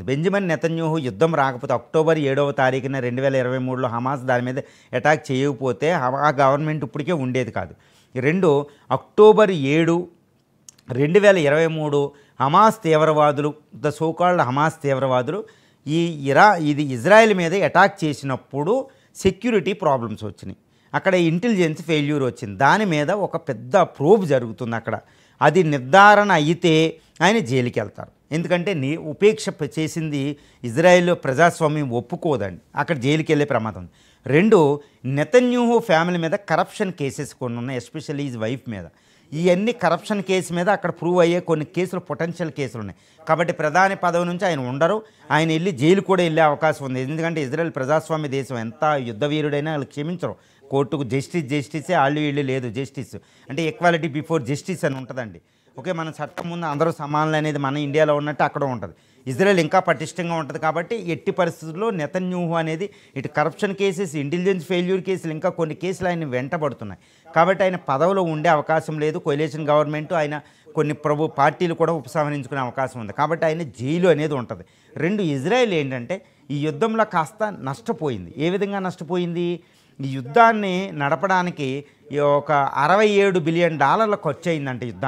Benjamin Netanyahu యుద్ధం రాకపోతే October 7వ తారీఖున 2023లో హమాస్ దాని మీద అటాక్ చేయకపోతే ఆ గవర్నమెంట్ ఇప్పటికే ఉండేది కాదు. 2 అక్టోబర్ 7 2023 హమాస్ తీవ్రవాదులు సోకాల్డ్ హమాస్ తీవ్రవాదులు ఇది ఇజ్రాయెల్ మీద అటాక్ చేసినప్పుడు సెక్యూరిటీ ప్రాబ్లమ్స్ వచ్చినాయి. అక్కడ ఇంటెలిజెన్స్ ఫెయిల్యూర్ వచ్చింది. దాని మీద ఒక పెద్ద ప్రోబ్ జరుగుతుంది అక్కడ. అది నిర్ధారణ అయితే ఆయన జైలుకి వెళ్తారు. ఎందుకంటే ఉపేక్ష చేసింది ఇజ్రాయెల్ ప్రజాస్వామ్యం ఒప్పుకోదండి. అక్కడ జైలుకి వెళ్ళే ప్రమాదం ఉంది. 2 నెతన్యాహు ఫ్యామిలీ మీద కరప్షన్ కేసెస్ కొన్ని ఉన్నాయి, ఎస్పెషల్లీ ఈజ్ వైఫ్ మీద. ఇవన్నీ కరప్షన్ కేసు మీద అక్కడ ప్రూవ్ అయ్యే కొన్ని కేసులు, పొటెన్షియల్ కేసులు ఉన్నాయి. కాబట్టి ప్రధాని పదవి నుంచి ఆయన ఉండరు. ఆయన వెళ్ళి జైలు కూడా వెళ్ళే అవకాశం ఉంది. ఎందుకంటే ఇజ్రాయెల్ ప్రజాస్వామ్య దేశం, ఎంత యుద్ధవీరుడైనా వాళ్ళు క్షమించరు. కోర్టుకు జస్టిసే, వాళ్ళు వీళ్ళు లేదు. జస్టిస్ అంటే ఈక్వాలిటీ బిఫోర్ జస్టిస్ అని ఉంటుందండి. ఓకే, మన చట్టం ముందు అందరూ సమానులు అనేది మన ఇండియాలో ఉన్నట్టు అక్కడ ఉంటుంది. ఇజ్రాయెల్ ఇంకా పటిష్టంగా ఉంటుంది. కాబట్టి ఎట్టి పరిస్థితుల్లో నెతన్యాహు అనేది ఇటు కరప్షన్ కేసెస్, ఇంటెలిజెన్స్ ఫెయిల్యూర్ కేసులు, ఇంకా కొన్ని కేసులు ఆయన వెంటబడుతున్నాయి. కాబట్టి ఆయన పదవిలో ఉండే అవకాశం లేదు. కొయిలేషన్ గవర్నమెంట్, ఆయన కొన్ని పార్టీలు కూడా ఉపసంహరించుకునే అవకాశం ఉంది. కాబట్టి ఆయన జైలు అనేది ఉంటుంది. 2 ఇజ్రాయెల్ ఏంటంటే ఈ యుద్ధంలో కాస్త నష్టపోయింది. ఏ విధంగా నష్టపోయింది? ఈ యుద్ధాన్ని నడపడానికి ఒక $67 బిలియన్ ఖర్చు అయిందంటే యుద్ధానికి.